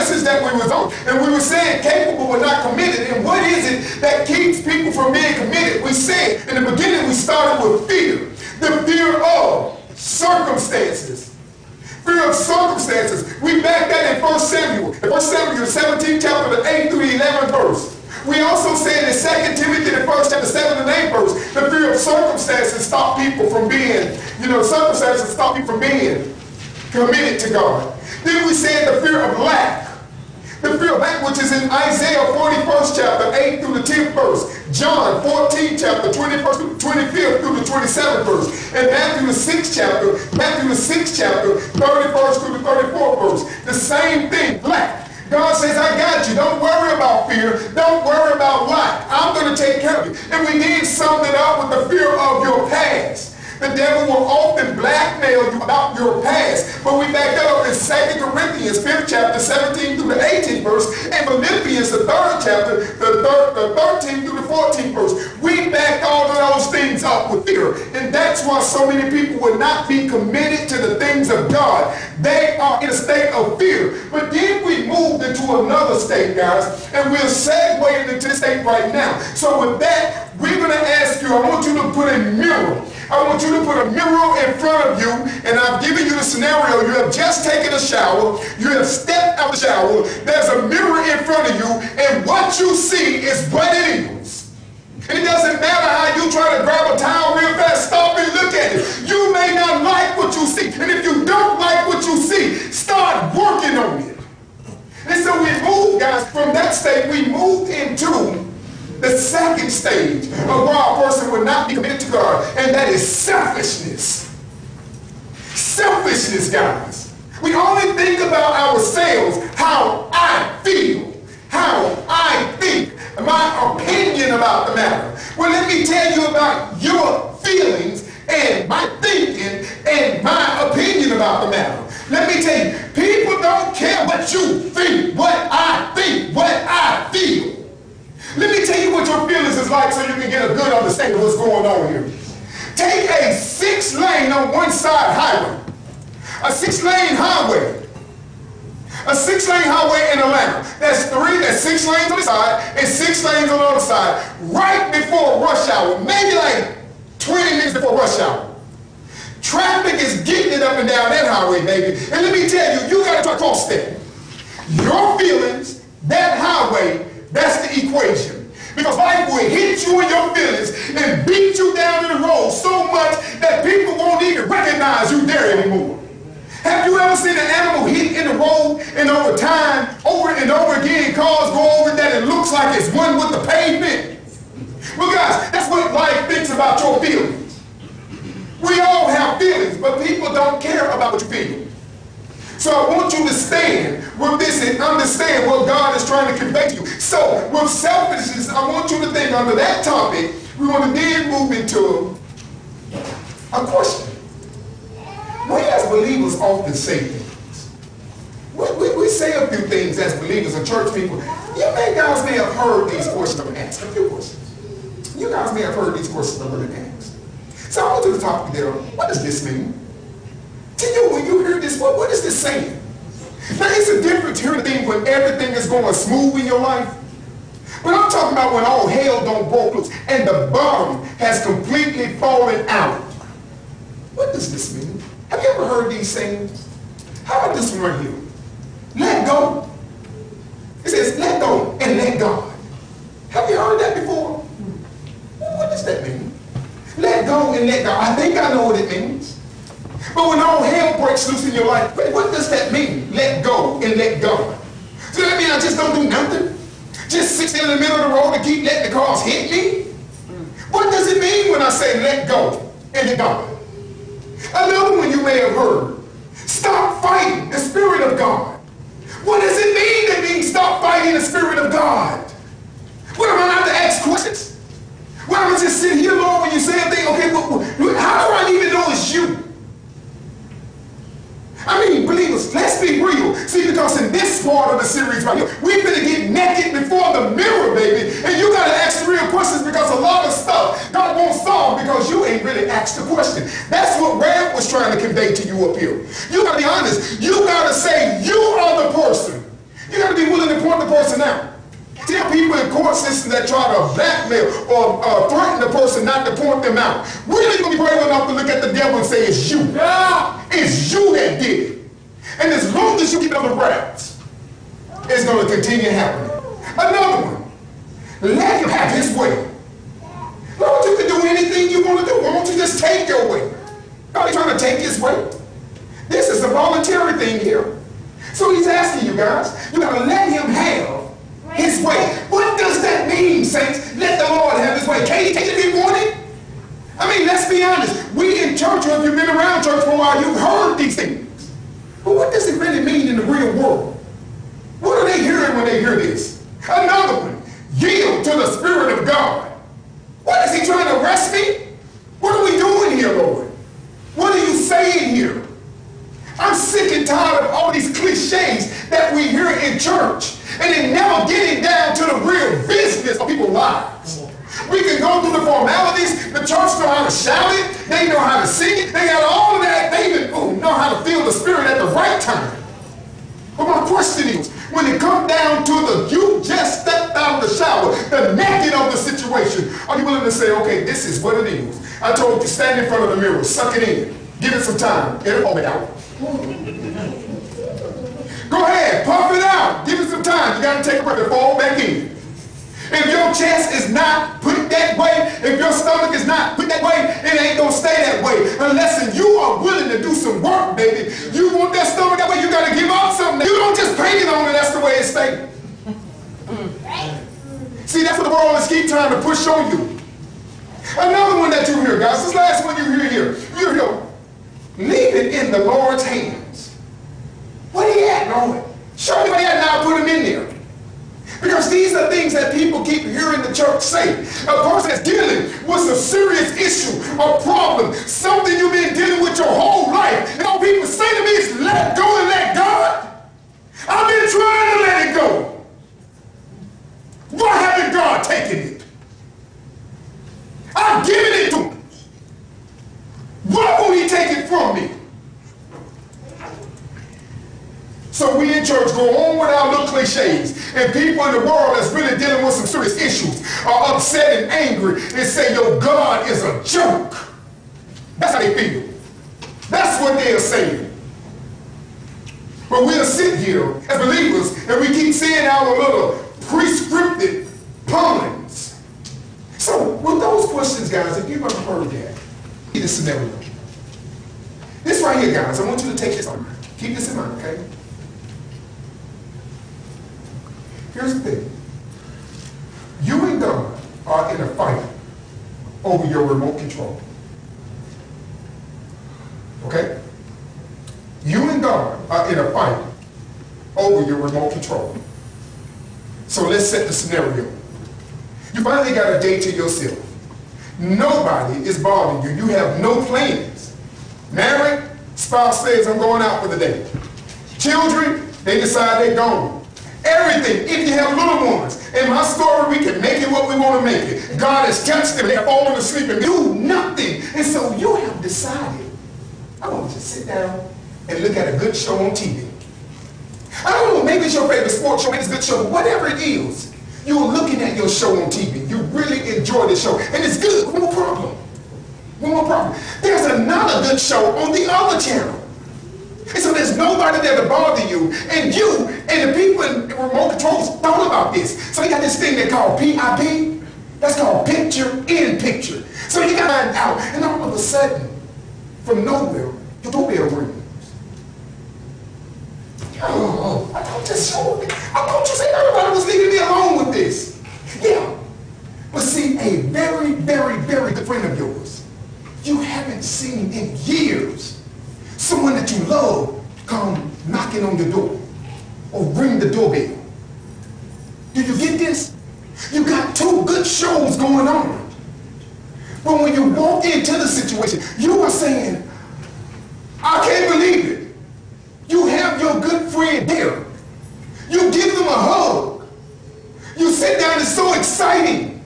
message that we was on. And we were saying capable but not committed. And what is it that keeps people from being committed? We said in the beginning we started with fear. The fear of circumstances. Fear of circumstances. We back that in 1 Samuel. In 1 Samuel 17 chapter 8 through the 11th verse. We also said in 2 Timothy the 1st chapter 7 and 8 verse, the fear of circumstances stop people from being, circumstances stop people from being committed to God. Then we said the fear of lack. The fear of lack, which is in Isaiah 41st chapter 8 through the 10th verse, John 14 chapter 21st, 25th through the 27th verse, and Matthew the 6th chapter 31st through the 34th verse. The same thing, lack. God says, I got you. Don't worry about fear. Don't worry about lack. I'm going to take care of you. And we did sum it up with the fear of your past. The devil will often blackmail you about your past. But we back that up in 2 Corinthians 5th chapter 17 through the 18th verse, and Philippians the 3rd chapter, the 13th through the 14th verse. We back all of those things up with fear. And that's why so many people will not be committed to the things of God. They are in a state of fear. But then we moved into another state, guys, and we're segueing into this state right now. So with that, we're going to ask you, I want you to put a mirror. I want you to put a mirror in front of you, and I've given you the scenario. You have just taken a shower. You have stepped out of the shower. There's a mirror in front of you, and what you see is what it is. And it doesn't matter how you try to grab a towel real fast. Stop and look at it. You may not like what you see, and if you don't like what you see, start working on it. And so we moved, guys, from that state, we moved into the second stage of why a person would not be committed to God, and that is selfishness. Selfishness, guys. We only think about ourselves, how I feel, how I think, my opinion about the matter. Well, let me tell you about your feelings and my thinking and my opinion about the matter. Let me tell you, people don't care what you think, what I think, what I feel. Let me tell you what your feelings is like so you can get a good understanding of what's going on here. Take a 6-lane on one side highway. A 6-lane highway. A 6-lane highway in Atlanta. That's 6 lanes on the side and 6 lanes on the other side. Right before rush hour. Maybe like 20 minutes before rush hour. Traffic is getting it up and down that highway, baby. And let me tell you, you got to try to cross that. Your feelings, that highway, that's the equation. Because life will hit you in your feelings and beat you down in the road so much that people won't even recognize you there anymore. Have you ever seen an animal hit in the road and over time, over and over again, cars go over that it looks like it's one with the pavement? Well, guys, that's what life thinks about your feelings. We all have feelings, but people don't care about what you feel. So I want you to stand with this and understand what God is trying to convey to you. So with selfishness, I want you to think under that topic. We want to then move into a question. We as believers often say things. We say a few things as believers and church people. You guys may have heard these questions I'm going to ask. A few questions. You guys may have heard these questions I'm going to ask. So I want you to talk to them. What does this mean? To you, when you hear this, what is this saying? Now, it's a difference hearing things when everything is going smooth in your life. But I'm talking about when all hell don't break loose and the bottom has completely fallen out. What does this mean? Have you ever heard these sayings? How about this one right here? Let go. It says, let go and let God. Have you heard that before? What does that mean? Let go and let God. I think I know what it means. But when all hell breaks loose in your life, what does that mean? Let go and let God. So that mean I just don't do nothing? Just sit in the middle of the road and keep letting the cars hit me? What does it mean when I say let go and let God? Another one you may have heard. Stop fighting the Spirit of God. What does it mean that means stop fighting the Spirit of God? What am I not to ask questions? Well, I'm just sitting here, Lord, when you say a thing, okay, how do I even know it's you? I mean, believers, let's be real. See, because in this part of the series right here, we're going to get naked before the mirror, baby. And you got to ask the real questions because a lot of stuff God won't solve because you ain't really asked the question. That's what Rab was trying to convey to you up here. You got to be honest. You got to say you are the person. You got to be willing to point the person out. There are people in court systems that try to blackmail or threaten the person not to point them out. When are you going to be brave enough to look at the devil and say, it's you? Yeah. It's you that did it. And as long as you keep on the grounds, it's going to continue happening. Another one. Let him have his way. Lord, you can do anything you want to do. Why don't you just take your way? God is trying to take his way. This is a voluntary thing here. So he's asking you guys, you got to let him have his way. What does that mean, saints? Let the Lord have his way. Can't it be wanted? I mean, let's be honest. We in church, or if you've been around church for a while, you've heard these things. But what does it really mean in the real world? What are they hearing when they hear this? Another one. Yield to the Spirit of God. What is he trying to arrest me? What are we doing here, Lord? What are you saying here? I'm sick and tired of all these cliches that we hear in church, and they never getting down to the real business of people's lives. We can go through the formalities. The church know how to shout it. They know how to sing it. They got all of that. They even know how to feel the Spirit at the right time. But my question is, when it comes down to the you just stepped out of the shower, the naked of the situation, are you willing to say, okay, this is what it is? I told you, stand in front of the mirror, suck it in, give it some time, get it all out. Go ahead, pump it out, give it some time. You got to take a breath and fall back in. If your chest is not put that way, if your stomach is not put that way, it ain't going to stay that way unless you are willing to do some work, baby. You want that stomach that way, you got to give up something. You don't just paint it on and that's the way it stays. See, that's what the world is keep trying to push on you. Another one that you hear, guys, this last one you hear here. You hear, leave it in the Lord's hands. Where he at, Lord? Show me where he at now, put him in there. Because these are things that people keep hearing the church say. A person that's dealing with a serious issue, a problem, something you've been dealing with your whole life. And all people say to me is, let go and let God. I've been trying to let it go. Why haven't God taken it? I've given it to him. Why won't he take it from me? So we in church go on with our little cliches, and people in the world that's really dealing with some serious issues are upset and angry and say, yo, God is a joke. That's how they feel. That's what they're saying. But we'll sit here as believers and we keep saying our little prescriptive poems. So with those questions, guys, if you've ever heard that, keep this scenario. This right here, guys, I want you to take this on. Keep this in mind, okay? Here's the thing. You and God are in a fight over your remote control. Okay? You and God are in a fight over your remote control. So let's set the scenario. You finally got a day to yourself. Nobody is bothering you. You have no plans. Married, spouse says, I'm going out for the day. Children, they decide they're gone. Everything, if you have little ones, in my story, we can make it what we want to make it. God has touched them, they have fallen asleep and do nothing. And so you have decided, I want to just sit down and look at a good show on TV. I don't know, maybe it's your favorite sports show, maybe it's a good show, but whatever it is, you're looking at your show on TV. You really enjoy the show, and it's good. One more problem. One more problem. There's another good show on the other channel. And so there's nobody there to bother you. And you and the people in remote controls thought about this. So you got this thing they call PIP. That's called picture in picture. So you got to find out. And all of a sudden, from nowhere, your doorbell rings. Oh, I thought you said everybody was leaving me alone with this. Yeah. But see, a very, very, very good friend of yours, you haven't seen in years, someone that you love come knocking on your door or ring the doorbell. Do you get this? You got two good shows going on. But when you walk into the situation, you are saying, I can't believe it. You have your good friend there. You give them a hug. You sit down, it's so exciting.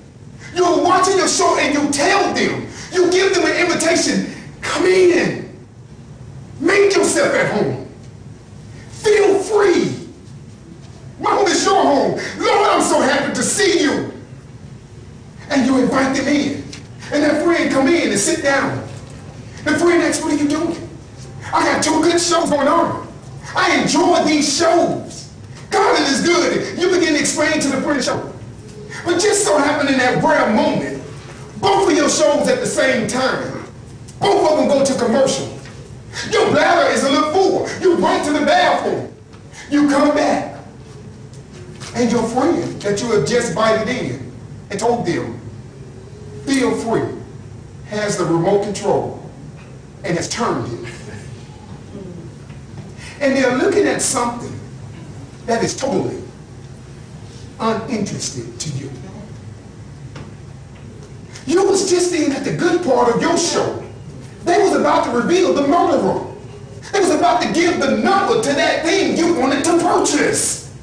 You're watching your show and you tell them, you give them an invitation, come in. Make yourself at home. Feel free. My down. The friend asks, what are you doing? I got 2 good shows going on. I enjoy these shows. God is good. You begin to explain to the friend show. But just so happened in that rare moment, both of your shows at the same time, both of them go to commercial. Your bladder is a little full. You run to the bathroom. You come back. And your friend that you have just invited in and told them, feel free, has the remote control and has turned it. And they're looking at something that is totally uninterested to you. You was just in at the good part of your show. They was about to reveal the murderer. They was about to give the number to that thing you wanted to purchase.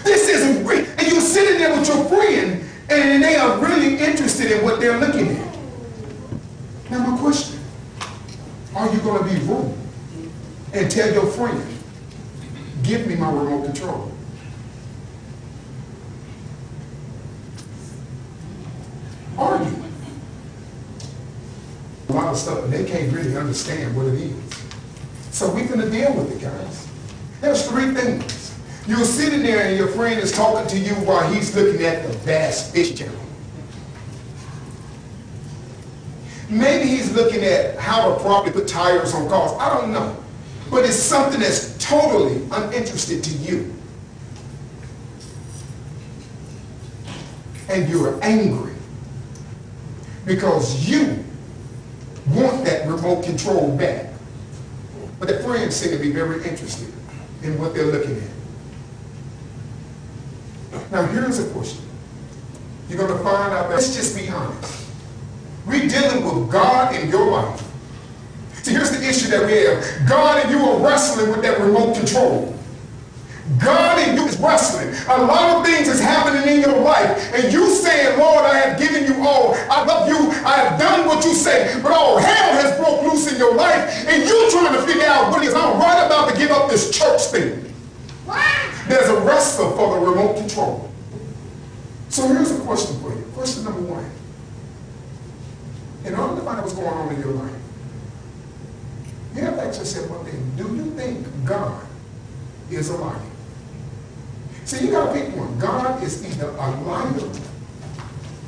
This isn't real. And you're sitting there with your friend and they are really interested in what they're looking at. Now my question, are you going to be rude and tell your friend, give me my remote control? Are you? A lot of stuff, and they can't really understand what it is. So we're going to deal with it, guys. There's 3 things. You're sitting there and your friend is talking to you while he's looking at the Bass Fish Channel. Maybe he's looking at how to properly put tires on cars. I don't know. But it's something that's totally uninterested to you. And you're angry because you want that remote control back. But the friends seem to be very interested in what they're looking at. Now here's a question. You're going to find out that, let's just be honest. We're dealing with God in your life. See, here's the issue that we have. God and you are wrestling with that remote control. God and you is wrestling. A lot of things is happening in your life. And you saying, Lord, I have given you all. I love you. I have done what you say. But all hell has broke loose in your life. And you're trying to figure out what it is. I'm right about to give up this church thing. There's a wrestler for the remote control. So here's a question for you. Question number 1. In order to find out what's going on in your life, you have to ask yourself one thing. Do you think God is a liar? See, you got to pick one. God is either a liar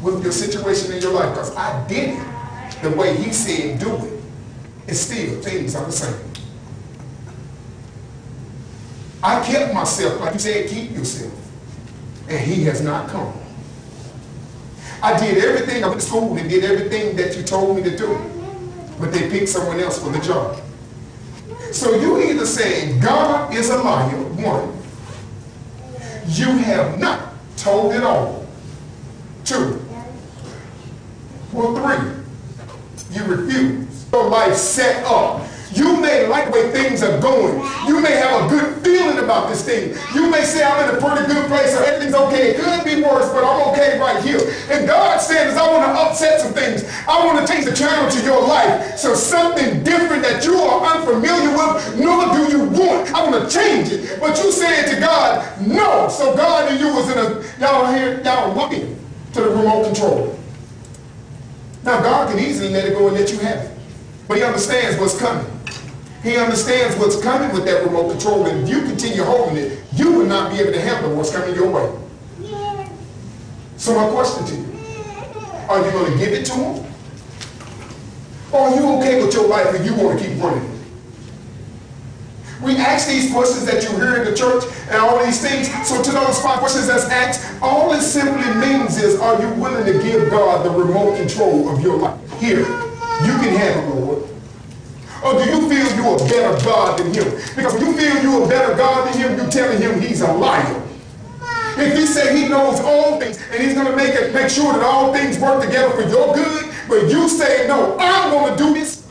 with your situation in your life, because I did it the way he said do it, and still things are the same. I kept myself like you said keep yourself, and he has not come. I did everything. I went to school and did everything that you told me to do, but they picked someone else for the job. So you either saying God is a liar, 1. You have not told it all, 2. Or 3, you refuse. Your life set up. You may like the way things are going. You may have a good feeling about this thing. You may say, I'm in a pretty good place, or everything's okay. It could be worse, but I'm okay right here. And God says, I want to upset some things. I want to change the channel to your life. So something different that you are unfamiliar with, nor do you want. I want to change it. But you saying to God, no. So God and you was in a, y'all looking to the remote control. Now God can easily let it go and let you have it. But he understands what's coming. He understands what's coming with that remote control, and if you continue holding it, you will not be able to handle what's coming your way. So my question to you, are you going to give it to him? Or are you okay with your life and you want to keep running it? We ask these questions that you hear in the church and all these things. So to those 5 questions that's asked, all it simply means is, are you willing to give God the remote control of your life? Here, you can have it, Lord. Or do you feel you're a better God than him? Because when you feel you're a better God than him, you're telling him he's a liar. If he said he knows all things and he's going to make sure that all things work together for your good, but you say, no, I'm going to do this,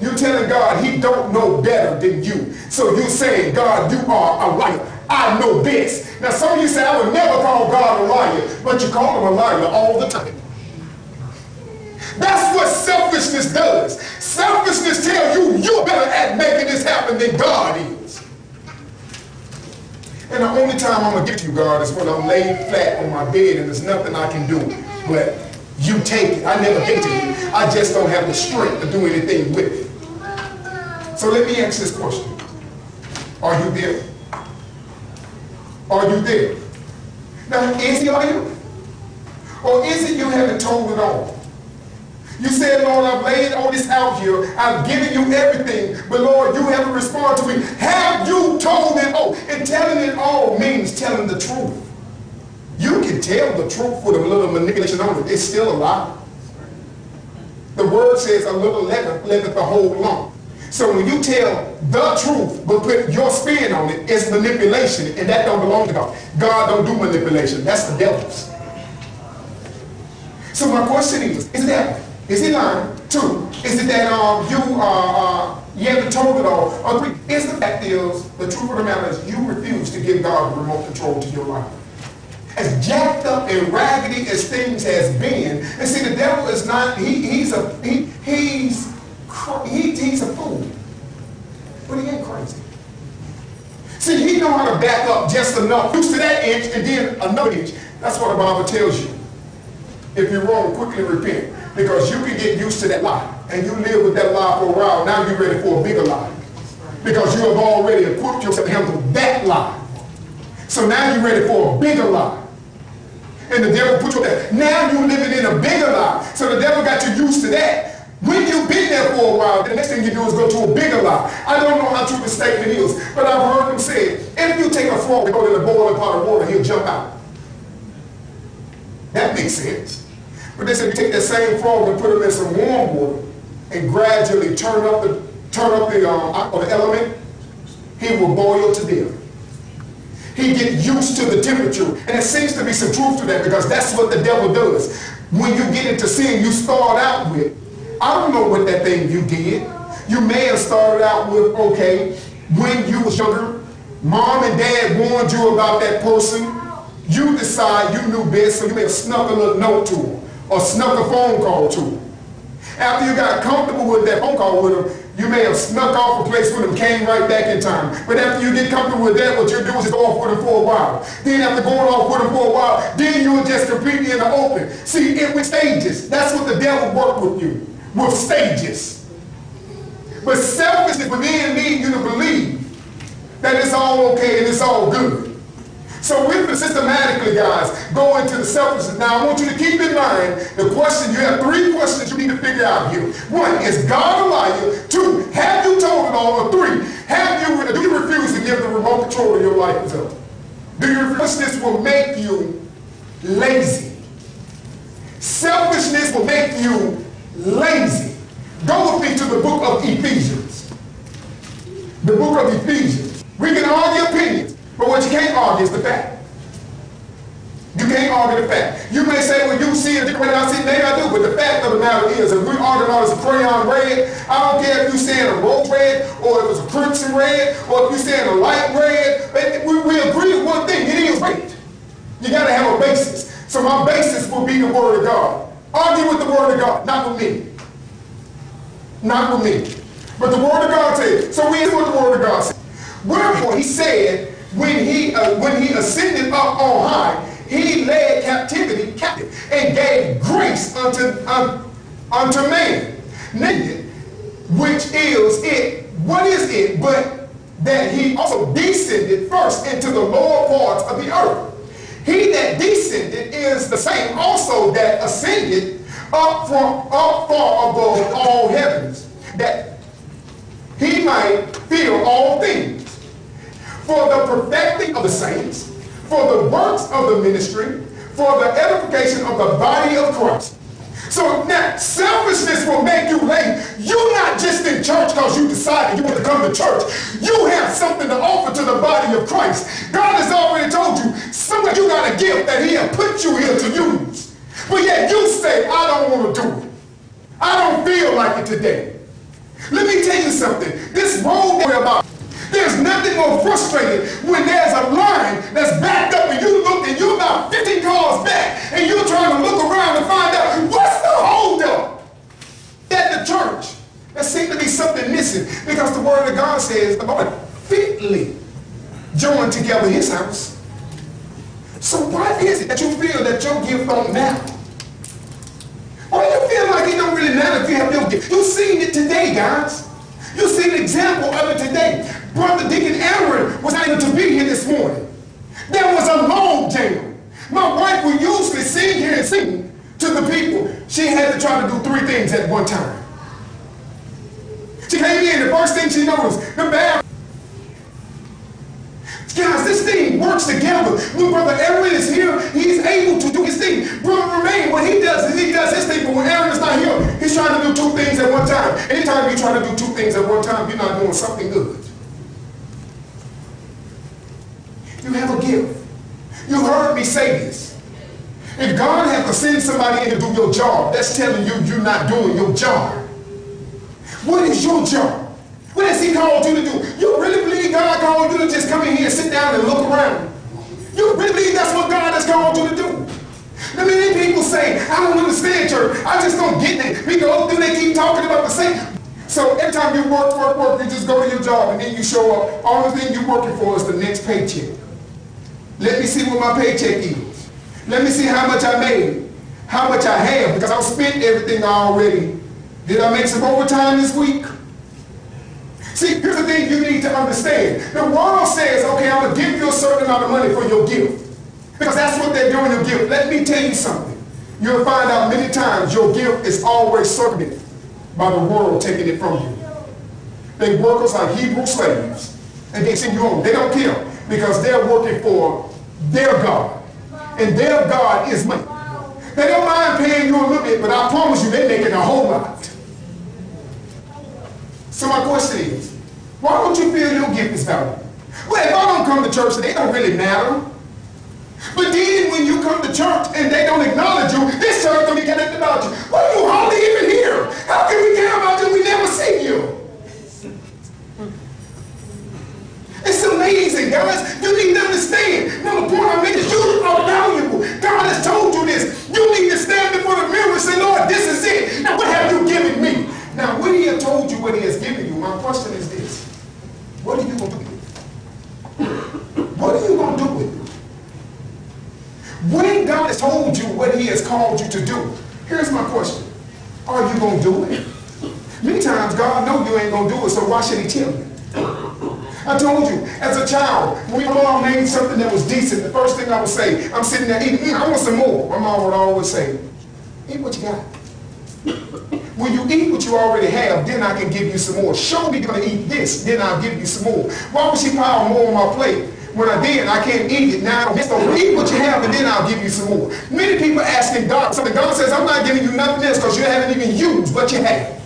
you're telling God he don't know better than you. So you saying, God, you are a liar. I know best. Now some of you say, I would never call God a liar, but you call him a liar all the time. That's what selfishness does. Selfishness tells you you're better at making this happen than God is. And the only time I'm going to get to you, God, is when I'm laid flat on my bed and there's nothing I can do but You take it. I never gave it to you. I just don't have the strength to do anything with it. So let me ask this question. Are you there? Are you there? Now, is he on you? Or is it you haven't told it all? You said, Lord, I've laid all this out here. I've given you everything. But Lord, you haven't responded to me. Have you told it all? And telling it all means telling the truth. You can tell the truth with a little manipulation on it. It's still a lie. The word says a little leaven leaveth the whole lump. So when you tell the truth but put your spin on it, it's manipulation, and that don't belong to God. God don't do manipulation. That's the devil's. So my question is it that? Is he lying? 2, is it that you haven't told it all? Or 3, is the fact is, the truth of the matter is you refuse to give God the remote control to your life. As jacked up and raggedy as things has been, and see, the devil is not, he's a fool, but he ain't crazy. See, he know how to back up just enough, used to that inch, and then another inch. That's what the Bible tells you. If you're wrong, quickly repent, because you can get used to that lie, and you live with that lie for a while. Now you're ready for a bigger lie, because you have already equipped yourself to handle that lie. So now you're ready for a bigger lie. And the devil put you there. Now you're living in a bigger lie. So the devil got you used to that. When you've been there for a while, the next thing you do is go to a bigger lie. I don't know how true the statement is, but I've heard them say, if you take a frog and go to the boiling pot of water, he'll jump out. That makes sense. But they said you take that same frog and put him in some warm water and gradually turn up the element, he will boil to death. He get used to the temperature. And there seems to be some truth to that, because that's what the devil does. When you get into sin, you start out with, I don't know what that thing you did. You may have started out with, okay, when you was younger, mom and dad warned you about that person. You decide you knew best, so you may have snuck a little note to him or snuck a phone call to him. After you got comfortable with that phone call with him, you may have snuck off a place with him, came right back in time. But after you get comfortable with that, what you do is just go off with him for a while. Then after going off with him for a while, then you're just completely in the open. See, it with stages. That's what the devil worked with you, with stages. But selfishness will then lead you to believe that it's all okay and it's all good. So we've been systematically, guys, go into the selfishness. Now, I want you to keep in mind the question. You have 3 questions you need to figure out here. 1, is God a liar? 2, have you told it all? Or 3, do you refuse to give the remote control of your life to him? Do you refuse? This will make you lazy. Selfishness will make you lazy. Go with me to the book of Ephesians. The book of Ephesians. We can argue opinions. But what you can't argue is the fact. You can't argue the fact. You may say, well, you see it a different way than I see it. Maybe I do. But the fact of the matter is, if we're arguing on this crayon red, I don't care if you're saying a rose red, or if it's a crimson red, or if you're saying a light red. We agree with one thing. It is red. You got to have a basis. So my basis will be the Word of God. Argue with the Word of God, not with me. Not with me. But the Word of God says. So we hear what the Word of God says. Wherefore, he said, when he ascended up on high, he led captivity captive and gave grace unto man. Naked, which is it? What is it? But that he also descended first into the lower parts of the earth. He that descended is the same also that ascended up far above all heavens, that he might fill all things. For the perfecting of the saints, for the works of the ministry, for the edification of the body of Christ. So now, selfishness will make you lazy. You're not just in church because you decided you want to come to church. You have something to offer to the body of Christ. God has already told you, something you got a gift that he has put you here to use. But yet you say, I don't want to do it. I don't feel like it today. Let me tell you something. This road that we're about, there's nothing more frustrating when there's a line that's backed up and you look and you're about 50 cars back and you're trying to look around and find out what's the holdup at the church. There seems to be something missing, because the Word of God says the Lord fitly joined together his house. So why is it that you feel that your gift don't matter? like it don't really matter if you have your gift. You've seen it today, guys. You see an example of it today. Brother Deacon Aaron was able to be here this morning. There was a log jam. My wife would usually sing here and sing to the people. She had to try to do 3 things at one time. She came in, the first thing she noticed, the band. Guys, this thing works together. When Brother Aaron is here, he's able to do his thing. Brother Romain, what he does is he does his thing, but when Aaron is not here, he's trying to do 2 things at one time. Anytime you're trying to do 2 things at one time, you're not doing something good. You have a gift. You heard me say this. If God has to send somebody in to do your job, that's telling you you're not doing your job. What is your job? What has he called you to do? You really believe God called you to just come in here and sit down and look around? You really believe that's what God has called you to do? Many people say, I don't understand church. I just don't get it. We go through, they keep talking about the same. So every time you work, you just go to your job and then you show up. All the thing you're working for is the next paycheck. Let me see what my paycheck is. Let me see how much I made, how much I have, because I've spent everything already. Did I make some overtime this week? See, here's the thing you need to understand. The world says, okay, I'm going to give you a certain amount of money for your gift. Because that's what they're doing, your gift. Let me tell you something. You'll find out many times your gift is always circumvented by the world taking it from you. They work us like Hebrew slaves. And they send you home. They don't care because they're working for their God. And their God is money. They don't mind paying you a little bit, but I promise you they're making a whole lot. So my question is, why don't you feel your gift is valuable? Well, if I don't come to church, they don't really matter. But then when you come to church and they don't acknowledge you, this church don't even care about you. Well, you hardly even here. How can we care about you if we never see you? It's amazing, guys. You need to understand. Now, the point I'm making is you are valuable. God has told you this. You need to stand before the mirror and say, Lord, this is it. Now, what have you given me? Now, when he has told you what he has given you, my question is this. What are you going to do with it? What are you going to do with it? When God has told you what he has called you to do, here's my question. Are you going to do it? Many times, God knows you ain't going to do it, so why should he tell you? I told you, as a child, when my mom made something that was decent, the first thing I would say, I'm sitting there eating, I want some more. My mom would always say, eat what you got. When you eat what you already have, then I can give you some more. Show me you're going to eat this, then I'll give you some more. Why would she pile more on my plate? When I did, I can't eat it. Now, so eat what you have, and then I'll give you some more. Many people asking God something. God says, I'm not giving you nothing else because you haven't even used what you have.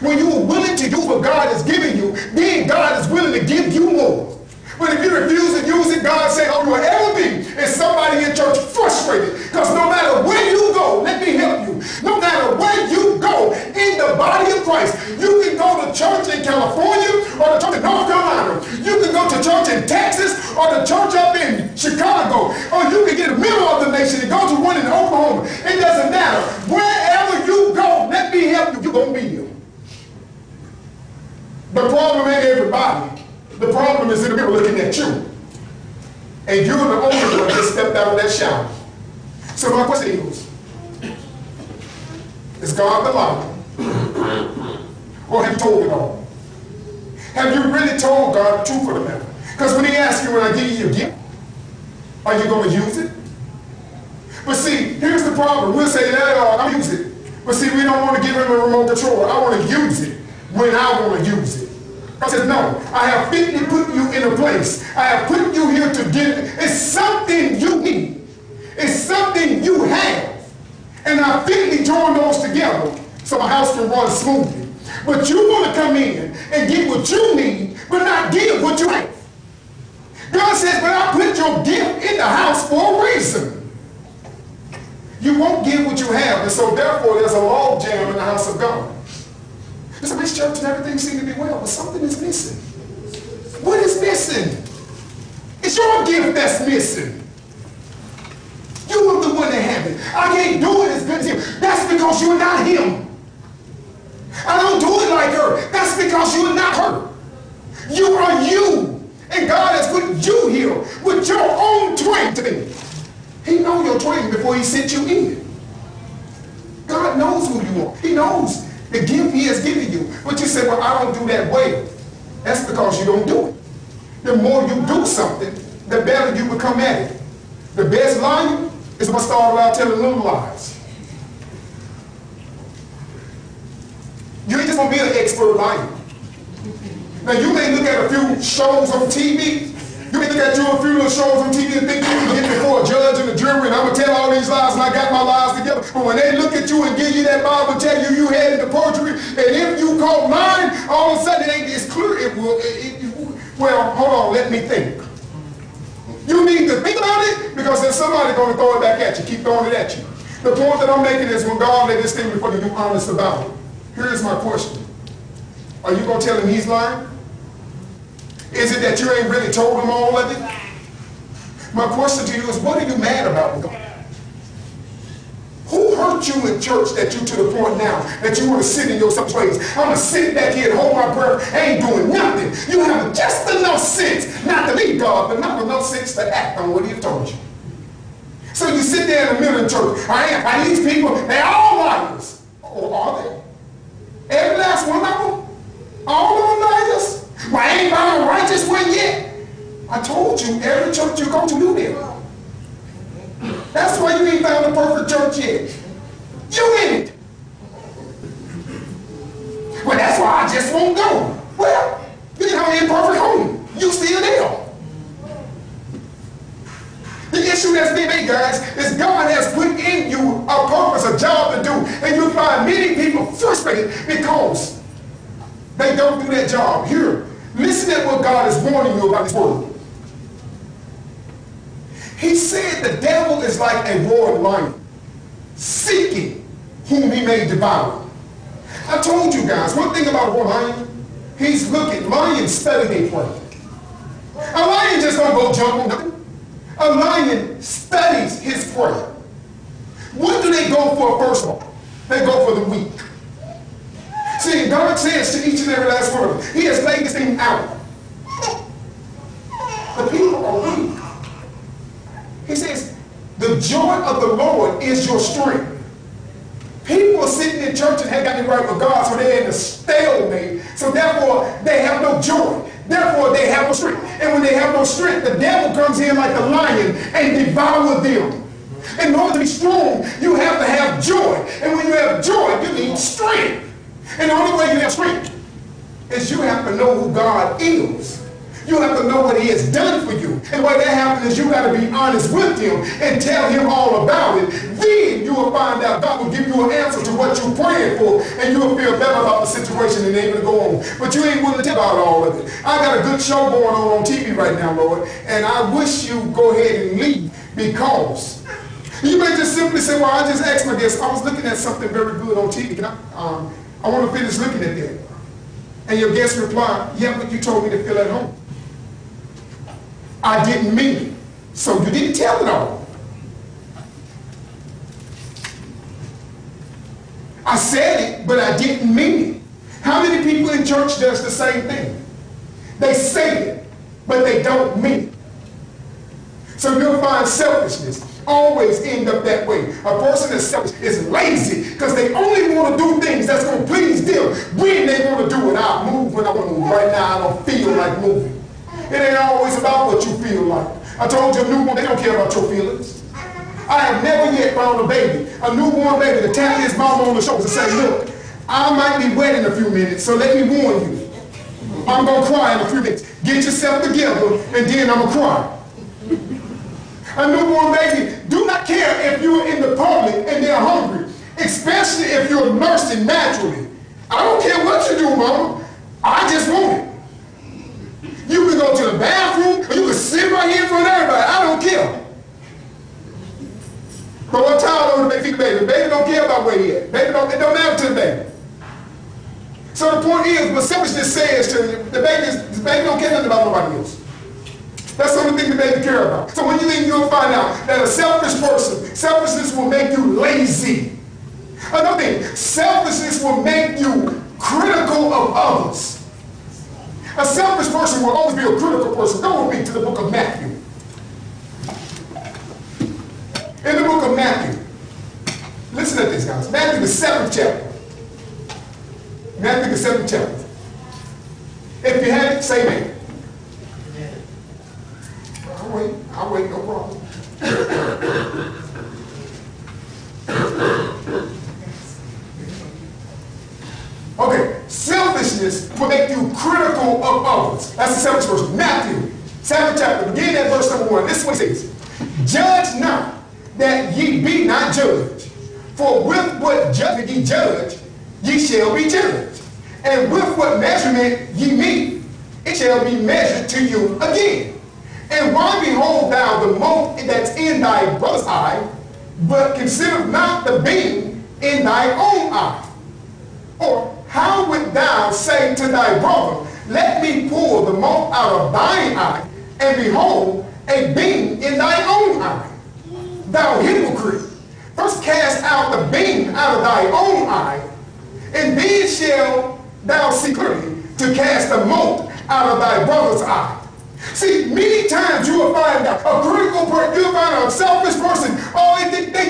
When you are willing to use what God has given you, then God is willing to give you more. But if you refuse to use it, God said, all you will ever be is somebody in church frustrated. Because no matter where you go, let me help you. No matter where you go in the body of Christ, you can go to church in California or the church in North Carolina. You can go to church in Texas or the church up in Chicago. Or you can get in the middle of the nation and go to one in Oklahoma. It doesn't matter. Wherever you go, let me help you. You're going to be here. The problem ain't everybody. The problem is in the mirror looking at you. And you're the only one that stepped out of that shower. So my question is God the liar? Or have you told it all? Have you really told God the truth of the matter? Because when he asks you, when I give you your gift, are you going to use it? But see, here's the problem. We'll say, I'll use it. But see, we don't want to give him a remote control. I want to use it when I want to use it. I said, no, I have fitly put you in a place. I have put you here to give. It's something you need. It's something you have. And I fitly joined those together so my house can run smoothly. But you want to come in and get what you need, but not give what you have. God says, but I put your gift in the house for a reason. You won't give what you have, and so therefore there's a log jam in the house of God. It's a nice church and everything seems to be well, but something is missing. What is missing? It's your gift that's missing. You are the one that have it. I can't do it as good as him. That's because you are not him. I don't do it like her. That's because you are not her. You are you. And God has put you here with your own twang to me. He knows your twang before he sent you in. God God knows who you are. He knows the gift he has given you. But you say, well, I don't do that well. That's because you don't do it. The more you do something, the better you become at it. The best liar is going to start out telling little lies. You ain't just going to be an expert liar. Now, you may look at a few shows on TV. You may look at a few little shows on TV and think you can get before a judge and a jury and I'm going to tell all these lies and I got my lies together. But when they look at you and give you that Bible and tell you you headed to perjury, and if you caught lying, all of a sudden it's clear. Well, hold on, let me think. You need to think about it because there's somebody going to throw it back at you. Keep throwing it at you. The point that I'm making is when God laid this thing before you, be honest about it. Here's my question. Are you going to tell him he's lying? Is it that you ain't really told him all of it? My question to you is, what are you mad about with God? Who hurt you in church that you to the point now that you want to sit in your place? I'm going to sit back here and hold my breath. I ain't doing nothing. You have just enough sense not to leave God, but not enough sense to act on what he told you. So you sit there in the middle of church. I these people, they're all liars. Or are they? Every last one of them? All of them liars? Well, I ain't found a righteous one yet. I told you, every church you go to, you there. That's why you ain't found a perfect church yet. You in it. Well, that's why I just won't go. Well, you didn't have an imperfect home. You still there. The issue that's been made, guys, is God has put in you a purpose, a job to do. And you find many people frustrated because they don't do that job. Here, listen at what God is warning you about his word. He said the devil is like a roaring lion, seeking whom he may devour. I told you guys, one thing about a roaring lion, he's looking. Lions study their prey. A lion just don't go jump on nothing. A lion studies his prey. What do they go for first of all? They go for the weak. See, God says to each and every last one of them, he has laid this thing out. The people are weak. He says, the joy of the Lord is your strength. People are sitting in church and have gotten right with God, so they're in a stalemate. So therefore, they have no joy. Therefore, they have no strength. And when they have no strength, the devil comes in like a lion and devours them. In order to be strong, you have to have joy. And when you have joy, you need strength. And the only way you have strength is you have to know who God is. You have to know what he has done for you. And the way that happens is you got to be honest with him and tell him all about it. Then you will find out God will give you an answer to what you're praying for, and you will feel better about the situation and able to go on. But you ain't willing to tell about all of it. I got a good show going on TV right now, Lord, and I wish you go ahead and leave because you may just simply say, well, I just asked my guest. I was looking at something very good on TV. I want to finish looking at that. And your guest replied, yeah, but you told me to feel at home. I didn't mean it. So you didn't tell it all. I said it, but I didn't mean it. How many people in church does the same thing? They say it, but they don't mean it. So you'll find selfishness always end up that way. A person that's selfish is lazy because they only want to do things that's going to please them when they want to do it. I'll move when I want to move. Right now I don't feel like moving. It ain't always about what you feel like. I told you a newborn, they don't care about your feelings. I have never yet found a baby, a newborn baby, to tap his mama on the shoulder and say, look, I might be wet in a few minutes, so let me warn you. I'm going to cry in a few minutes. Get yourself together, and then I'm going to cry. A newborn baby do not care if you're in the public and they're hungry, especially if you're nursing naturally. I don't care what you do, mama. I just want it. You can go to the bathroom, or you can sit right here in front of everybody. I don't care. But what time on the baby? The baby don't care about where he at. It don't matter to the baby. So the point is, what selfishness says to the baby don't care nothing about nobody else. That's the only thing the baby care about. So when you think you'll find out that a selfish person, selfishness will make you lazy. Another thing, selfishness will make you critical of others. A selfish person will always be a critical person. Go with me to the book of Matthew. In the book of Matthew, listen at this, guys. Matthew the 7th chapter. Matthew the 7th chapter. If you have it, say amen. I'll wait, no problem. Okay, selfishness will make you critical of others. That's the 7th verse. Matthew 7th chapter, begin at verse number 1. This is what it says. Judge not, that ye be not judged. For with what judgment ye judge, ye shall be judged. And with what measurement ye meet, it shall be measured to you again. And why behold thou the mote that's in thy brother's eye, but consider not the beam in thy own eye? Or how wilt thou say to thy brother, let me pull the mote out of thine eye, and behold, a beam in thy own eye? Thou hypocrite, first cast out the beam out of thy own eye, and then shall thou see clearly to cast the mote out of thy brother's eye. See, many times you will find a critical person, you'll find a selfish person,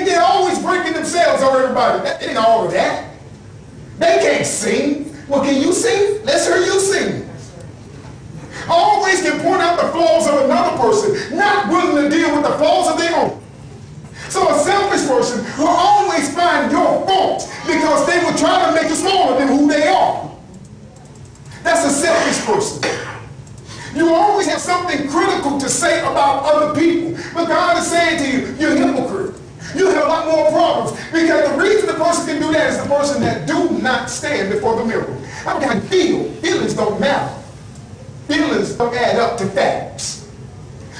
they're always breaking themselves over everybody. That ain't all of that. They can't sing. Well, can you sing? Let's hear you sing. Always can point out the flaws of another person, not willing to deal with the flaws of their own. So a selfish person will always find your faults because they will try to make you smaller than who they are. That's a selfish person. You always have something critical to say about other people. But God is saying to you, you're a hypocrite. You have a lot more problems. Because the reason the person can do that is the person that do not stand before the mirror. I don't care how you feel. Feelings don't matter. Feelings don't add up to facts.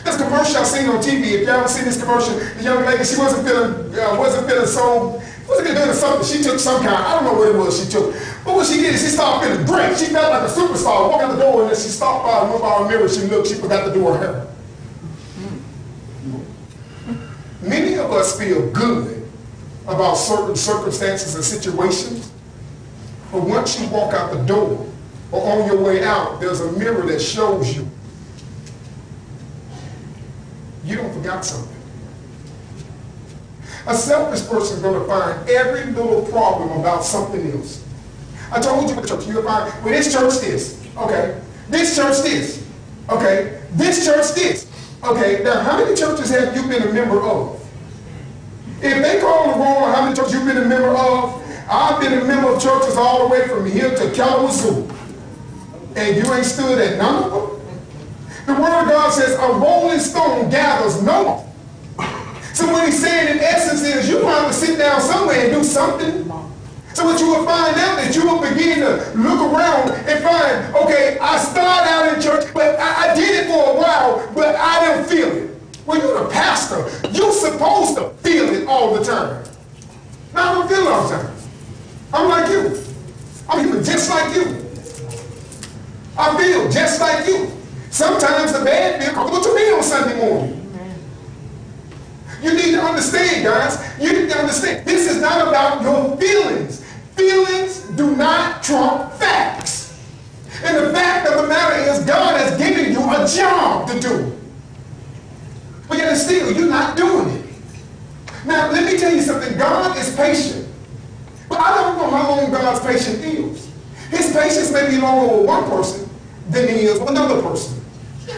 This commercial I've seen on TV, if y'all haven't seen this commercial, the young lady, she wasn't feeling something. She took some kind, I don't know what it was she took. But what she did is she started feeling great. She felt like a superstar. Walked out the door and then she stopped by and went by a mirror. She looked, she forgot to do her hair. Many of us feel good about certain circumstances and situations. But once you walk out the door or on your way out, there's a mirror that shows you you don't forgot something. A selfish person is going to find every little problem about something else. I told you at church, you'll find, well, this church this. Okay. This church this. Okay. This church this. Okay. Now, how many churches have you been a member of? If they call the roll on how many churches you've been a member of, I've been a member of churches all the way from here to Kalamazoo. And you ain't stood at none of them? The Word of God says a rolling stone gathers no one. So what he's saying in essence is you have to sit down somewhere and do something. So what you will find out is you will begin to look around and find, okay, I started out in church, but I did it for a while, but I didn't feel it. Well, you're the pastor. You're supposed to feel it all the time. Now, I don't feel it all the time. I'm like you. I'm human just like you. I feel just like you. Sometimes the bad feel comfortable to me on Sunday morning. You need to understand, guys. You need to understand. This is not about your feelings. Feelings do not trump facts. And the fact of the matter is God has given you a job to do. But yet still, you're not doing it. Now, let me tell you something. God is patient. But I don't know how long God's patience is. His patience may be longer with one person than he is with another person.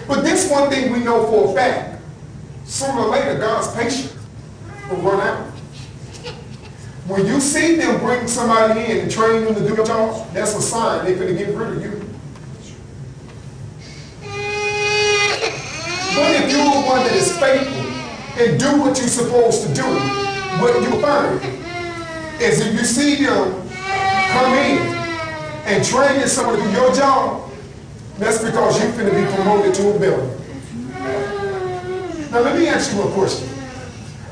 But this one thing we know for a fact. Sooner or later, God's patience will run out. When you see them bring somebody in and train them to do your job, that's a sign they're going to get rid of you. But if you're the one that is faithful and do what you're supposed to do, what you find is if you see them come in and train someone to do your job, that's because you're going to be promoted to a building. Now let me ask you a question.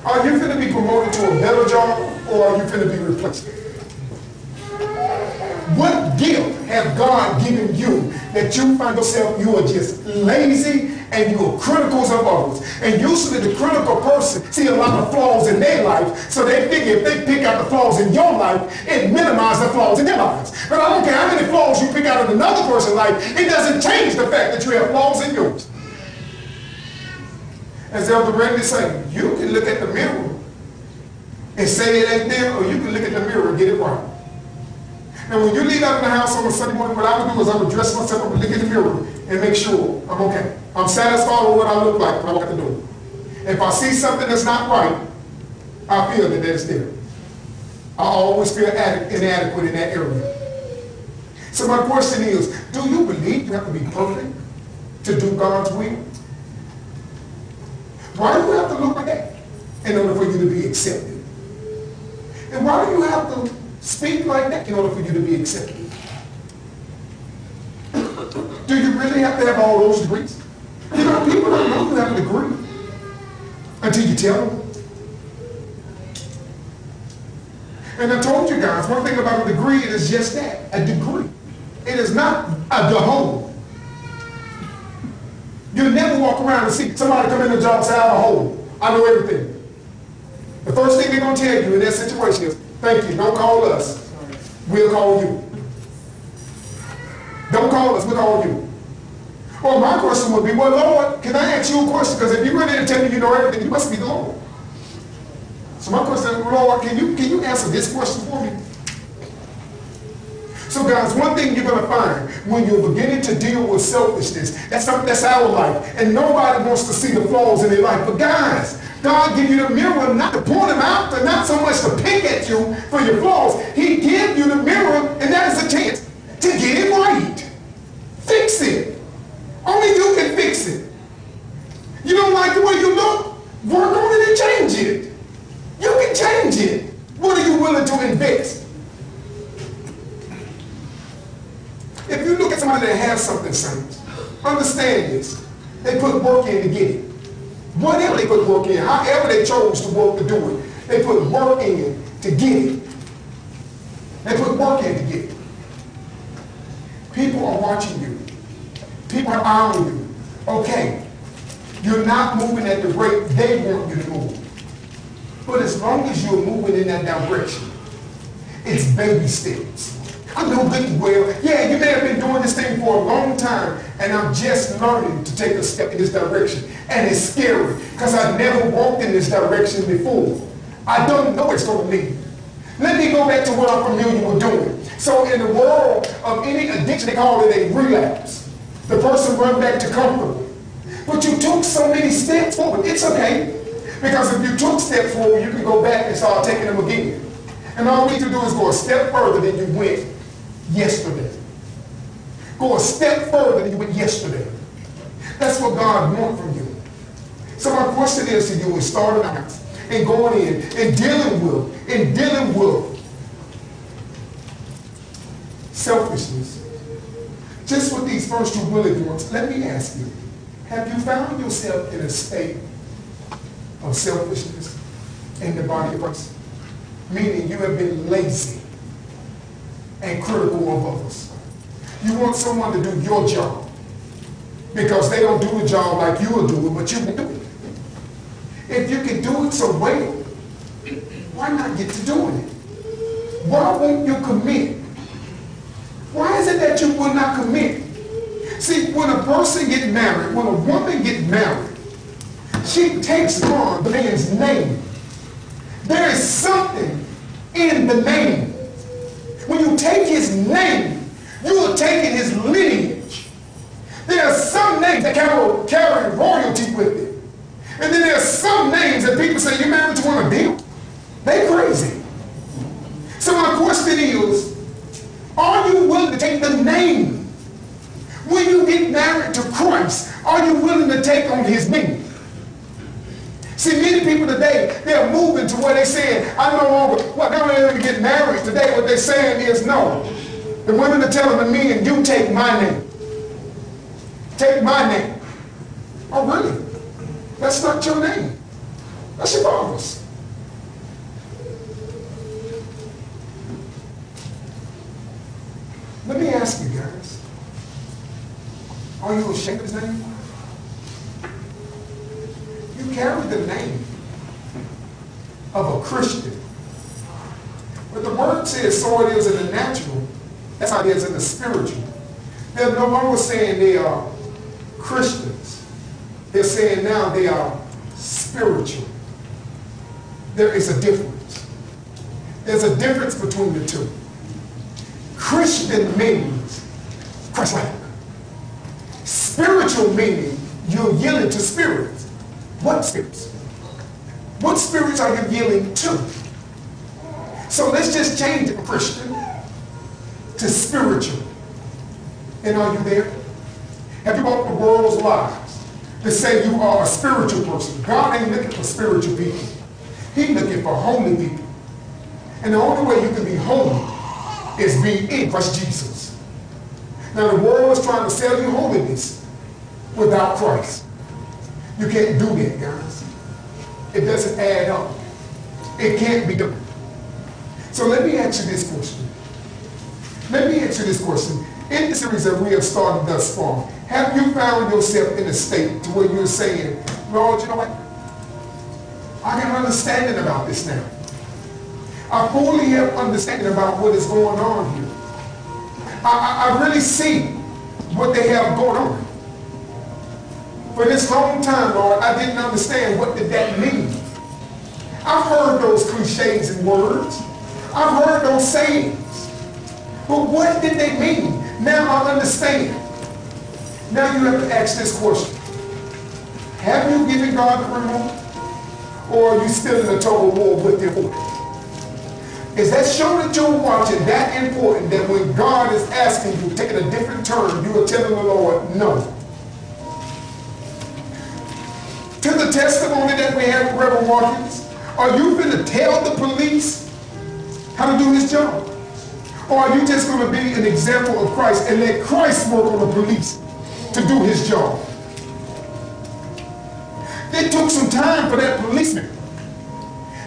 Are you going to be promoted to a better job or are you going to be replaced? What gift have God given you that you find yourself, you are just lazy and you are critical of others? And usually the critical person see a lot of flaws in their life, so they figure if they pick out the flaws in your life, it minimizes the flaws in their lives. But I don't care how many flaws you pick out in another person's life, it doesn't change the fact that you have flaws in yours. As Elder Randy said, you can look at the mirror and say it ain't there, or you can look at the mirror and get it right. And when you leave out of the house on a Sunday morning, what I would do is I would dress myself up and look in the mirror and make sure I'm okay. I'm satisfied with what I look like when I walk out the door. If I see something that's not right, I feel that it's there. I always feel inadequate in that area. So my question is, do you believe you have to be perfect to do God's will? Why do you have to look like that in order for you to be accepted? And why do you have to speak like that in order for you to be accepted? Do you really have to have all those degrees? You know, people don't know you have a degree until you tell them. And I told you guys, one thing about a degree, it is just that, a degree. It is not a hole. You'll never walk around and see somebody come in the job and say, I have a hole. I know everything. The first thing they're going to tell you in that situation is, thank you, don't call us. We'll call you. Don't call us, we'll call you. Well, my question would be, well, Lord, can I ask you a question? Because if you're ready to tell me you know everything, you must be the Lord. So my question is, Lord, can you answer this question for me? So guys, one thing you're going to find when you're beginning to deal with selfishness, that's our life. And nobody wants to see the flaws in their life. But guys, God give you the mirror not to point them out, but not so much to pick at you for your flaws. He gives you the mirror, and that is a chance to get it right. Fix it. Only you can fix it. You don't like the way you look? Work on it and change it. You can change it. What are you willing to invest? If you look at somebody that has something, saints, understand this. They put work in to get it. Whatever they put work in, however they chose to work to do it, they put work in to get it. They put work in to get it. People are watching you. People are eyeing you. Okay, you're not moving at the rate they want you to move. But as long as you're moving in that direction, it's baby steps. I know good and well, yeah, you may have been doing this thing for a long time, and I'm just learning to take a step in this direction. And it's scary, because I've never walked in this direction before. I don't know where it's going to lead. Let me go back to what I'm familiar with doing. So in the world of any addiction, they call it a relapse. The person runs back to comfort. But you took so many steps forward. It's okay. Because if you took steps forward, you can go back and start taking them again. And all we need to do is go a step further than you went yesterday. Go a step further than you went yesterday. That's what God wants from you. So my question is to you is starting out and going in and dealing with selfishness. Just with these first two bullet points, let me ask you, have you found yourself in a state of selfishness in the body of Christ? Meaning you have been lazy and critical of others. You want someone to do your job because they don't do the job like you will do it, but you can do it. If you can do it so well, why not get to doing it? Why won't you commit? Why is it that you will not commit? See, when a person gets married, when a woman gets married, she takes on the man's name. There is something in the name. When you take his name, you are taking his lineage. There are some names that carry royalty with it. And then there are some names that people say, you married to one of them? They crazy. So my question is, are you willing to take the name? When you get married to Christ, are you willing to take on his name? See, many people today, they're moving to where they saying, I no longer, well, they're not going to get married today. What they're saying is, no. The women are telling the men, you take my name. Take my name. Oh, really? That's not your name. That's your father's. Let me ask you guys, are you ashamed of his name? You carry the name of a Christian. But the word says so it is in the natural, that's how it is in the spiritual. They're no longer saying they are Christians. They're saying now they are spiritual. There is a difference. There's a difference between the two. Christian means Christ-like. Spiritual meaning you're yielding to spirits. What spirits? What spirits are you yielding to? So let's just change it from Christian to spiritual. And are you there? Have you bought the world's lies to say you are a spiritual person? God ain't looking for spiritual people. He's looking for holy people. And the only way you can be holy is being in Christ Jesus. Now the world is trying to sell you holiness without Christ. You can't do that, guys. It doesn't add up. It can't be done. So let me ask you this question. Let me ask you this question. In the series that we have started thus far, have you found yourself in a state to where you're saying, Lord, you know what? I got understanding about this now. I fully have understanding about what is going on here. I really see what they have going on. For this long time, Lord, I didn't understand what did that mean. I've heard those cliches and words. I've heard those sayings. But what did they mean? Now I understand. Now you have to ask this question. Have you given God the remote? Or are you still in a total war with the Lord? Is that show that you're watching that important that when God is asking you, taking a different turn, you are telling the Lord, no? To the testimony that we have, Reverend Watkins, are you going to tell the police how to do his job? Or are you just going to be an example of Christ and let Christ work on the police to do his job? It took some time for that policeman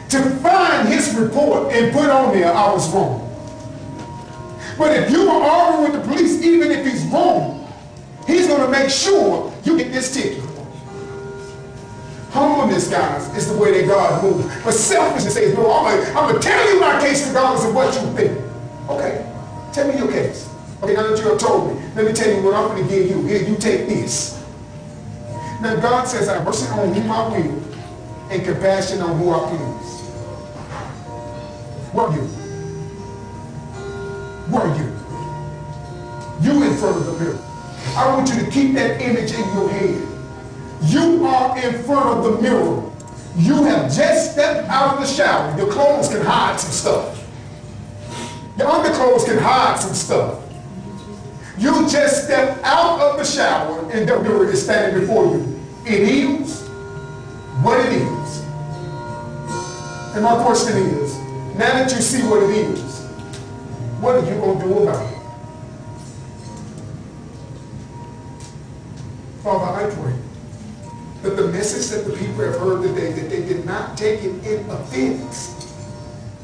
to find his report and put on there, I was wrong. But if you are arguing with the police, even if he's wrong, he's going to make sure you get this ticket. Humbleness, guys, is the way that God moves. But selfishness says, no, I'm going to tell you my case regardless of what you think. Okay, tell me your case. Okay, now that you have told me, let me tell you what I'm going to give you. Here, you take this. Now God says, I have mercy on whom I will and compassion on who I please. Where are you? Where are you? You in front of the mirror. I want you to keep that image in your head. You are in front of the mirror. You have just stepped out of the shower. Your clothes can hide some stuff. Your underclothes can hide some stuff. You just stepped out of the shower and the mirror is standing before you. It is what it is. And my question is, now that you see what it is, what are you going to do about it? Father, I pray that the message that the people have heard today, that they did not take it in offense,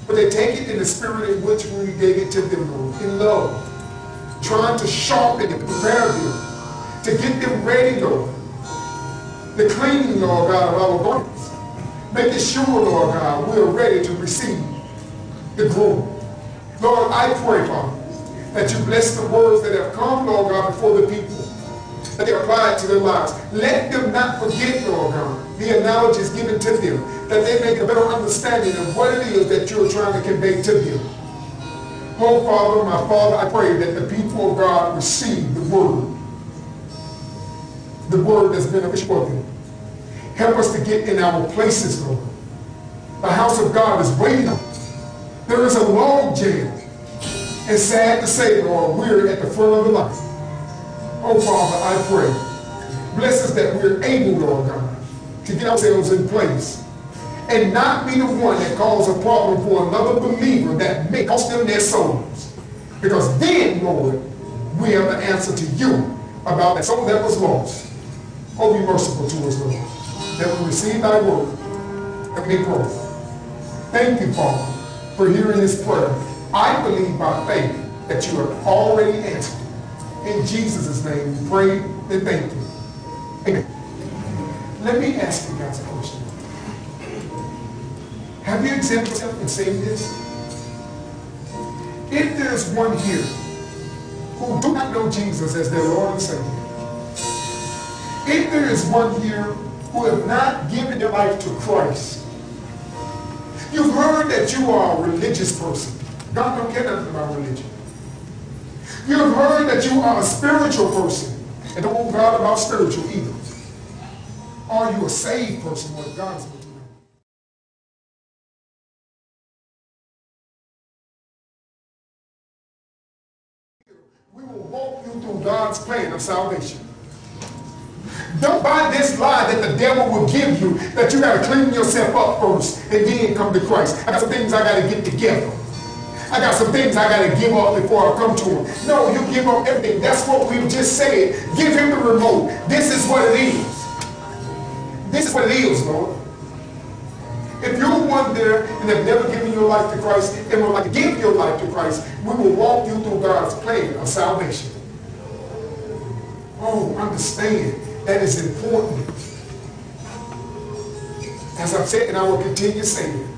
but they take it in the spirit in which we gave it to them, Lord, in love, trying to sharpen and prepare them, to get them ready, Lord. The cleaning, Lord God, of our garments. Making sure, Lord God, we're ready to receive the glory. Lord, I pray, Father, that you bless the words that have come, Lord God, before the people, that they apply it to their lives. Let them not forget, Lord God, the analogies given to them, that they make a better understanding of what it is that you're trying to convey to them. Oh, Father, my Father, I pray that the people of God receive the word that's beneficial for them. Help us to get in our places, Lord. The house of God is waiting on us. There is a log jam. And sad to say, Lord, we're at the front of the line. Oh, Father, I pray. Bless us that we're able, Lord God, to get ourselves in place and not be the one that causes a problem for another believer that may cost them their souls. Because then, Lord, we have the answer to you about that soul that was lost. Oh, be merciful to us, Lord, that we receive thy word and we grow. Thank you, Father, for hearing this prayer. I believe by faith that you have already answered. In Jesus' name we pray and thank you. Amen. Let me ask you guys a question. Have you examined yourself in saying this? If there's one here who do not know Jesus as their Lord and Savior, if there is one here who have not given their life to Christ, You've heard that you are a religious person. God don't care nothing about religion. You've heard that you are a spiritual person. And don't want God about spiritual either. Are you a saved person? What God's going to do? We will walk you through God's plan of salvation. Don't buy this lie that the devil will give you, that you got to clean yourself up first and then come to Christ. I got some things I got to get together. I got some things I got to give up before I come to him. No, you give up everything. That's what we just said. Give him the remote. This is what it is. This is what it is, Lord. If you're one there and have never given your life to Christ and would like to give your life to Christ, we will walk you through God's plan of salvation. Oh, understand. That is important. As I've said, and I will continue saying,